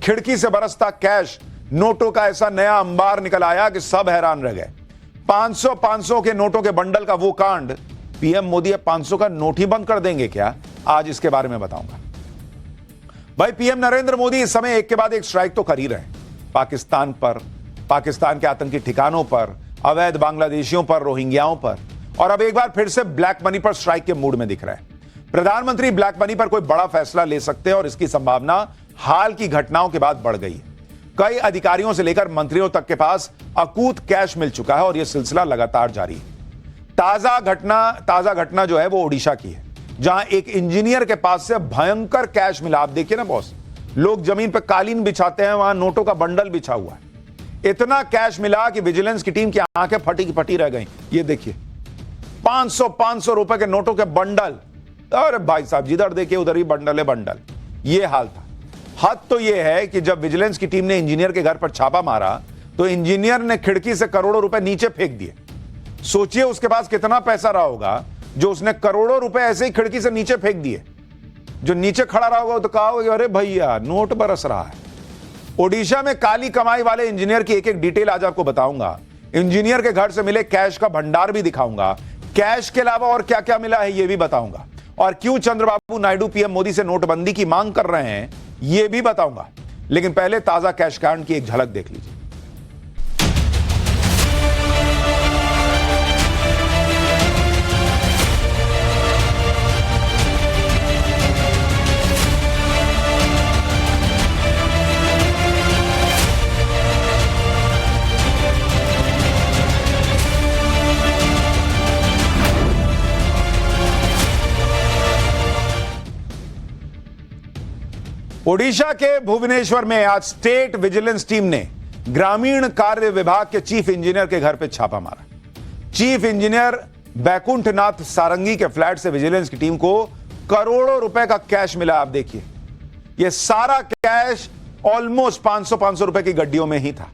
खिड़की से बरसता कैश, नोटों का ऐसा नया अंबार निकल आया कि सब हैरान रह गए। 500 के नोटों के बंडल का वो कांड, पीएम मोदी अब 500 का नोट ही बंद कर देंगे क्या? आज इसके बारे में बताऊंगा। भाई, पीएम नरेंद्र मोदी इस समय एक के बाद एक स्ट्राइक तो कर ही रहे हैं। पाकिस्तान पर, पाकिस्तान के आतंकी ठिकानों पर, अवैध बांग्लादेशियों पर, रोहिंग्याओं पर, और अब एक बार फिर से ब्लैक मनी पर स्ट्राइक के मूड में दिख रहे हैं। प्रधानमंत्री ब्लैक मनी पर कोई बड़ा फैसला ले सकते हैं और इसकी संभावना हाल की घटनाओं के बाद बढ़ गई है। कई अधिकारियों से लेकर मंत्रियों तक के पास अकूत कैश मिल चुका है और यह सिलसिला लगातार जारी है। ताजा घटना जो है वो ओडिशा की है, जहां एक इंजीनियर के पास से भयंकर कैश मिला। आप देखिए ना बॉस, लोग जमीन पर कालीन बिछाते हैं, वहां नोटों का बंडल बिछा हुआ है। इतना कैश मिला कि विजिलेंस की टीम की आंखें फटी की फटी रह गई। ये देखिए, 500 रुपए के नोटों के बंडल। अरे भाई साहब, जिधर देखिए उधर ही बंडल है बंडल। ये हाल था। हद तो यह है कि जब विजिलेंस की टीम ने इंजीनियर के घर पर छापा मारा तो इंजीनियर ने खिड़की से करोड़ों रुपए नीचे फेंक दिए। सोचिए उसके पास कितना पैसा रहा होगा जो उसने करोड़ों रुपए ऐसे ही खिड़की से नीचे फेंक दिए। जो नीचे खड़ा रहा होगा तो कहा होगा, अरे भैया नोट बरस रहा है। ओडिशा में काली कमाई वाले इंजीनियर की एक एक डिटेल आज आपको बताऊंगा। इंजीनियर के घर से मिले कैश का भंडार भी दिखाऊंगा। कैश के अलावा और क्या क्या मिला है यह भी बताऊंगा। और क्यों चंद्रबाबू नायडू पीएम मोदी से नोटबंदी की मांग कर रहे हैं यह भी बताऊंगा। लेकिन पहले ताजा कैश कांड की एक झलक देख लीजिए। ओडिशा के भुवनेश्वर में आज स्टेट विजिलेंस टीम ने ग्रामीण कार्य विभाग के चीफ इंजीनियर के घर पर छापा मारा। चीफ इंजीनियर बैकुंठनाथ सारंगी के फ्लैट से विजिलेंस की टीम को करोड़ों रुपए का कैश मिला। आप देखिए, यह सारा कैश ऑलमोस्ट 500 रुपए की गड्डियों में ही था।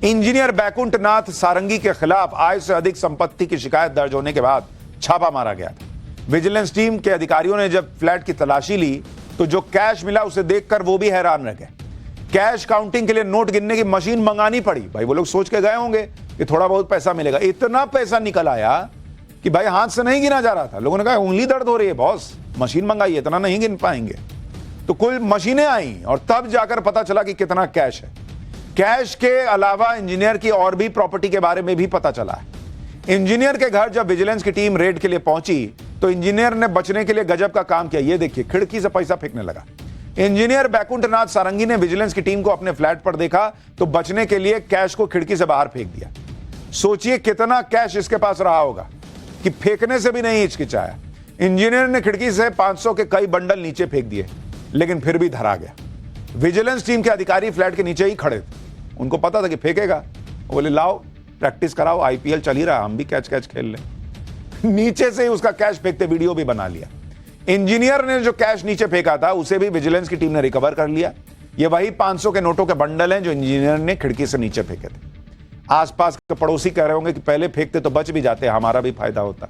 इंजीनियर बैकुंठनाथ सारंगी के खिलाफ आय से अधिक संपत्ति की शिकायत दर्ज होने के बाद छापा मारा गया था। विजिलेंस टीम के अधिकारियों ने जब फ्लैट की तलाशी ली तो जो कैश मिला उसे देखकर वो भी हैरान रह गए। कैश काउंटिंग के लिए नोट गिनने की मशीन मंगानी पड़ी। भाई, वो लोग सोच के गए होंगे कि थोड़ा बहुत पैसा मिलेगा। इतना पैसा निकल आया कि भाई हाथ से नहीं गिना जा रहा था। लोगों ने कहा उंगली दर्द हो रही है बॉस, मशीन मंगाई, इतना नहीं गिन पाएंगे। तो कुल मशीनें आई और तब जाकर पता चला कि कितना कैश है। कैश के अलावा इंजीनियर की और भी प्रॉपर्टी के बारे में भी पता चला है। इंजीनियर के घर जब विजिलेंस की टीम रेड के लिए पहुंची तो इंजीनियर ने बचने के लिए गजब का काम किया। ये देखिए, खिड़की से पैसा फेंकने लगा। इंजीनियर बैकुंठनाथ सारंगी ने विजिलेंस की टीम को अपने फ्लैट पर देखा तो बचने के लिए कैश को खिड़की से बाहर फेंक दिया। सोचिए कितना कैश इसके पास रहा होगा कि फेंकने से भी नहीं हिचकिचाया। इंजीनियर ने खिड़की से 500 के कई बंडल नीचे फेंक दिए, लेकिन फिर भी धरा गया। विजिलेंस टीम के अधिकारी फ्लैट के नीचे ही खड़े थे। उनको पता था कि फेंकेगा। बोले लाओ प्रैक्टिस कराओ, आईपीएल चल ही रहा, हम भी कैच खेल लें। नीचे से ही उसका कैश फेंकते वीडियो भी बना लिया। इंजीनियर ने जो कैश नीचे फेंका था उसे भी विजिलेंस की टीम ने रिकवर कर लिया। ये वही 500 के नोटों के बंडल हैं जो इंजीनियर ने खिड़की से नीचे फेंके थे। आसपास के पड़ोसी कह रहे होंगे कि पहले फेंकते तो बच भी जाते, हमारा भी फायदा होता।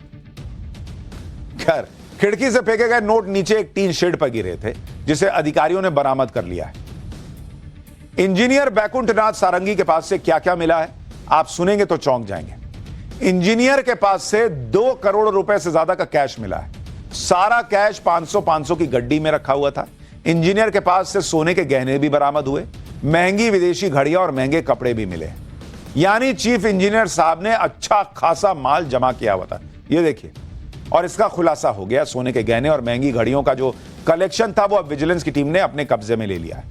खैर, खिड़की से फेंके गए नोट नीचे एक टीन शेड पर गिरे थे, जिसे अधिकारियों ने बरामद कर लिया है। इंजीनियर बैकुंठनाथ सारंगी के पास से क्या क्या मिला है आप सुनेंगे तो चौंक जाएंगे। इंजीनियर के पास से 2 करोड़ रुपए से ज्यादा का कैश मिला है। सारा कैश 500 की गड्डी में रखा हुआ था। इंजीनियर के पास से सोने के गहने भी बरामद हुए, महंगी विदेशी घड़ियां और महंगे कपड़े भी मिले। यानी चीफ इंजीनियर साहब ने अच्छा खासा माल जमा किया हुआ था। ये देखिए, और इसका खुलासा हो गया। सोने के गहने और महंगी घड़ियों का जो कलेक्शन था वो अब विजिलेंस की टीम ने अपने कब्जे में ले लिया है।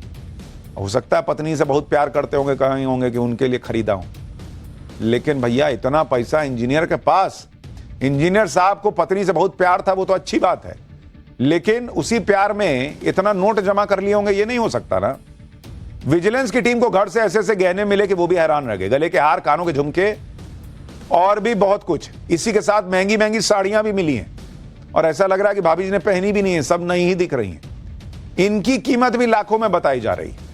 हो सकता है पत्नी से बहुत प्यार करते होंगे, कहे होंगे कि उनके लिए खरीदा हूं, लेकिन भैया इतना पैसा इंजीनियर के पास, इंजीनियर साहब को पत्नी से बहुत प्यार था, वो तो अच्छी बात है, लेकिन उसी प्यार में इतना नोट जमा कर लिए होंगे, ये नहीं हो सकता ना। विजिलेंस की टीम को घर से ऐसे ऐसे गहने मिले कि वो भी हैरान रह गए। गले के हार, कानों के झुमके और भी बहुत कुछ। इसी के साथ महंगी महंगी साड़ियां भी मिली हैं और ऐसा लग रहा है कि भाभी जी ने पहनी भी नहीं है, सब नई ही दिख रही हैं। इनकी कीमत भी लाखों में बताई जा रही है।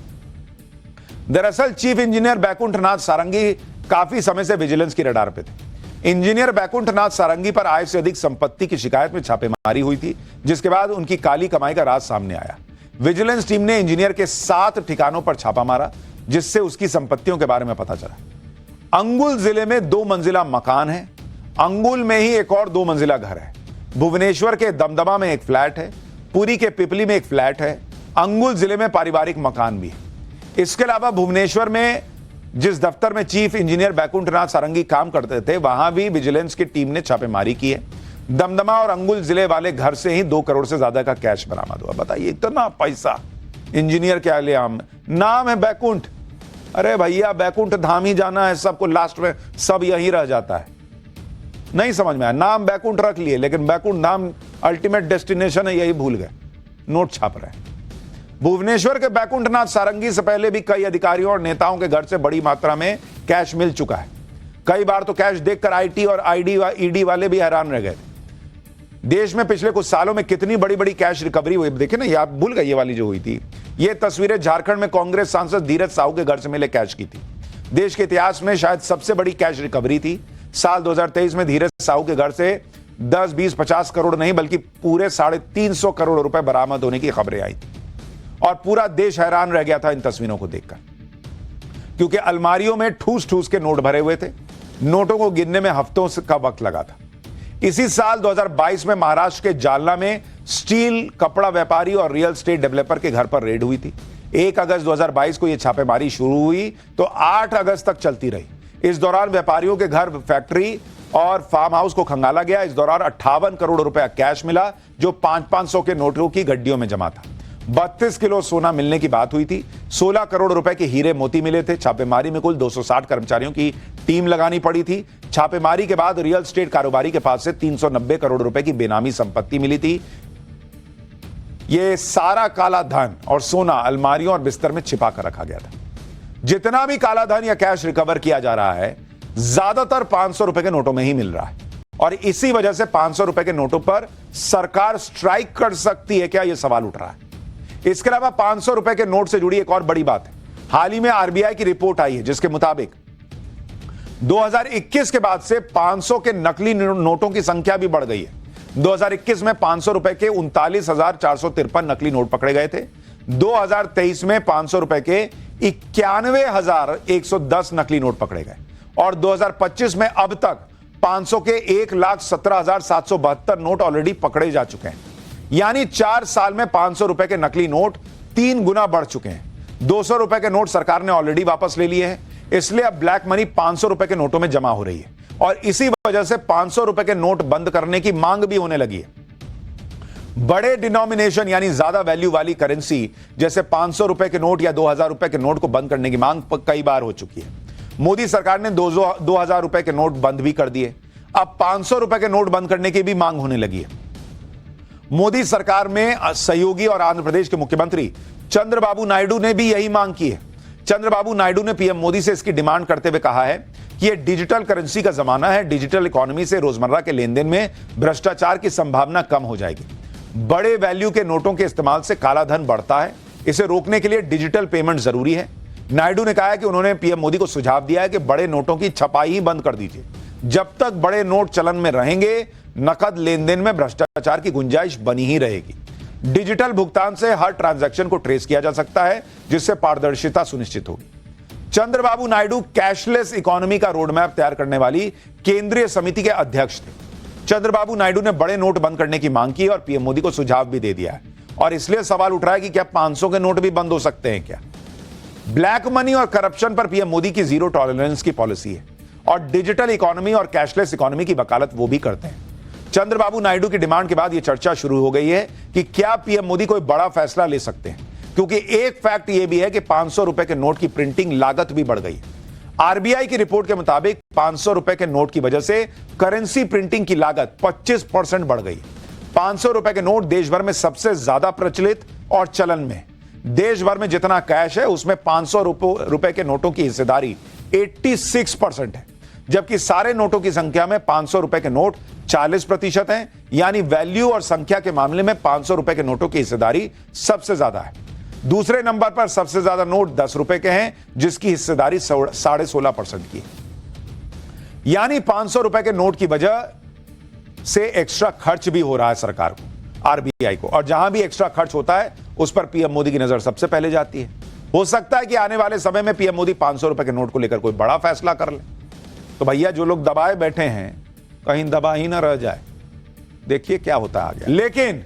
दरअसल चीफ इंजीनियर बैकुंठनाथ सारंगी काफी समय से विजिलेंस की रडार पे थे। इंजीनियर बैकुंठनाथ सारंगी पर आय से अधिक संपत्ति की शिकायत में छापेमारी हुई थी, जिसके बाद उनकी काली कमाई का राज सामने आया। विजिलेंस टीम ने इंजीनियर के 7 ठिकानों पर छापा मारा, जिससे उसकी संपत्तियों के बारे में पता चला। अंगुल जिले में 2 मंजिला मकान है, अंगुल में ही एक और 2 मंजिला घर है, भुवनेश्वर के दमदमा में एक फ्लैट है, पुरी के पिपली में एक फ्लैट है, अंगुल जिले में पारिवारिक मकान भी है। इसके अलावा भुवनेश्वर में जिस दफ्तर में चीफ इंजीनियर बैकुंठनाथ सारंगी काम करते थे, वहां भी विजिलेंस की टीम ने छापेमारी की है। दमदमा और अंगुल जिले वाले घर से ही 2 करोड़ से ज्यादा का कैश बरामद हुआ। बताइए, इतना पैसा इंजीनियर के आलियाम, नाम है बैकुंठ। अरे भैया, बैकुंठ धाम ही जाना है सबको, लास्ट में सब यहीं रह जाता है। नहीं समझ में आया, नाम बैकुंठ रख लिए, लेकिन बैकुंठ नाम अल्टीमेट डेस्टिनेशन है, यही भूल गए, नोट छाप रहे हैं। भुवनेश्वर के बैकुंठनाथ सारंगी से पहले भी कई अधिकारियों और नेताओं के घर से बड़ी मात्रा में कैश मिल चुका है। कई बार तो कैश देखकर आईटी और ईडी वाले भी हैरान रह गए। देश में पिछले कुछ सालों में कितनी बड़ी बड़ी कैश रिकवरी हुई, देखे ना, ये आप भूल गए, ये वाली जो हुई थी, ये तस्वीरें झारखंड में कांग्रेस सांसद धीरज साहू के घर से मिले कैश की थी। देश के इतिहास में शायद सबसे बड़ी कैश रिकवरी थी। साल 2023 में धीरज साहू के घर से 10, 20, 50 करोड़ नहीं, बल्कि पूरे 350 करोड़ रुपए बरामद होने की खबरें आई थी, और पूरा देश हैरान रह गया था इन तस्वीरों को देखकर, क्योंकि अलमारियों में ठूस ठूस के नोट भरे हुए थे। नोटों को गिनने में हफ्तों का वक्त लगा था। इसी साल 2022 में महाराष्ट्र के जालना में स्टील, कपड़ा व्यापारी और रियल एस्टेट डेवलपर के घर पर रेड हुई थी। 1 अगस्त 2022 को यह छापेमारी शुरू हुई तो 8 अगस्त तक चलती रही। इस दौरान व्यापारियों के घर, फैक्ट्री और फार्म हाउस को खंगाला गया। इस दौरान 58 करोड़ रुपया कैश मिला, जो 500-500 के नोटों की गड्डियों में जमा था। 32 किलो सोना मिलने की बात हुई थी। 16 करोड़ रुपए के हीरे मोती मिले थे। छापेमारी में कुल 260 कर्मचारियों की टीम लगानी पड़ी थी। छापेमारी के बाद रियल एस्टेट कारोबारी के पास से 390 करोड़ रुपए की बेनामी संपत्ति मिली थी। यह सारा काला धन और सोना अलमारियों और बिस्तर में छिपा कर रखा गया था। जितना भी काला धन या कैश रिकवर किया जा रहा है, ज्यादातर 500 रुपए के नोटों में ही मिल रहा है, और इसी वजह से 500 रुपए के नोटों पर सरकार स्ट्राइक कर सकती है क्या, यह सवाल उठ रहा है। इसके अलावा 500 रुपए के नोट से जुड़ी एक और बड़ी बात है। हाल ही में आरबीआई की रिपोर्ट आई है, जिसके मुताबिक 2021 के बाद से 500 के नकली नोटों की संख्या भी बढ़ गई है। 2021 में 500 रुपए के 39,453 नकली नोट पकड़े गए थे। 2023 में 500 रुपए के 91,110 नकली नोट पकड़े गए, और 2025 में अब तक 500 के 1,17,772 नोट ऑलरेडी पकड़े जा चुके हैं। यानी 4 साल में 500 रुपए के नकली नोट 3 गुना बढ़ चुके हैं। 200 रुपए के नोट सरकार ने ऑलरेडी वापस ले लिए हैं, इसलिए अब ब्लैक मनी 500 रुपए के नोटों में जमा हो रही है, और इसी वजह से 500 रुपए के नोट बंद करने की मांग भी होने लगी है। बड़े डिनोमिनेशन यानी ज्यादा वैल्यू वाली करेंसी जैसे 500 रुपए के नोट या 2000 रुपए के नोट को बंद करने की मांग कई बार हो चुकी है। मोदी सरकार ने 2000 रुपए के नोट बंद भी कर दिए। अब 500 रुपए के नोट बंद करने की भी मांग होने लगी है। मोदी सरकार में सहयोगी और आंध्र प्रदेश के मुख्यमंत्री चंद्रबाबू नायडू ने भी यही मांग की है। चंद्रबाबू नायडू ने पीएम मोदी से इसकी डिमांड करते हुए कहा है कि यह डिजिटल करेंसी का जमाना है। डिजिटल इकोनॉमी से रोजमर्रा के लेन देन में भ्रष्टाचार की संभावना कम हो जाएगी। बड़े वैल्यू के नोटों के इस्तेमाल से काला धन बढ़ता है, इसे रोकने के लिए डिजिटल पेमेंट जरूरी है। नायडू ने कहा है कि उन्होंने पीएम मोदी को सुझाव दिया है कि बड़े नोटों की छपाई ही बंद कर दीजिए। जब तक बड़े नोट चलन में रहेंगे, नकद लेन देन में भ्रष्टाचार की गुंजाइश बनी ही रहेगी। डिजिटल भुगतान से हर ट्रांजैक्शन को ट्रेस किया जा सकता है, जिससे पारदर्शिता सुनिश्चित होगी। चंद्रबाबू नायडू कैशलेस इकोनॉमी का रोडमैप तैयार करने वाली केंद्रीय समिति के अध्यक्ष थे। चंद्रबाबू नायडू ने बड़े नोट बंद करने की मांग की और पीएम मोदी को सुझाव भी दे दिया है, और इसलिए सवाल उठ रहा है कि क्या 500 के नोट भी बंद हो सकते हैं क्या। ब्लैक मनी और करप्शन पर पीएम मोदी की जीरो टॉलरेंस की पॉलिसी है, और डिजिटल इकोनॉमी और कैशलेस इकोनॉमी की वकालत वो भी करते हैं। चंद्रबाबू नायडू की डिमांड के बाद यह चर्चा शुरू हो गई है कि क्या पीएम मोदी कोई बड़ा फैसला ले सकते हैं, क्योंकि एक फैक्ट यह भी है कि 500 रुपए के नोट की प्रिंटिंग लागत भी बढ़ गई। आरबीआई की रिपोर्ट के मुताबिक 500 रुपए के नोट की वजह से करेंसी प्रिंटिंग की लागत 25% बढ़ गई। 500 रुपए के नोट देश भर में सबसे ज्यादा प्रचलित और चलन में। देश भर में जितना कैश है उसमें 500 रुपए के नोटों की हिस्सेदारी 86% है, जबकि सारे नोटों की संख्या में 500 रुपए के नोट 40% हैं। यानी वैल्यू और संख्या के मामले में 500 रुपए के नोटों की हिस्सेदारी सबसे ज्यादा है। दूसरे नंबर पर सबसे ज्यादा नोट 10 रुपए के हैं, जिसकी हिस्सेदारी 16.5% की है। यानी 500 रुपए के नोट की वजह से एक्स्ट्रा खर्च भी हो रहा है सरकार को। आरबीआई को, और जहां भी एक्स्ट्रा खर्च होता है उस पर पीएम मोदी की नजर सबसे पहले जाती है। हो सकता है कि आने वाले समय में पीएम मोदी 500 रुपए के नोट को लेकर कोई बड़ा फैसला कर ले। तो भैया जो लोग दबाए बैठे हैं कहीं दबा ही ना रह जाए, देखिए क्या होता है आगे। लेकिन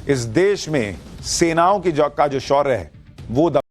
इस देश में सेनाओं की का जो शौर्य है वो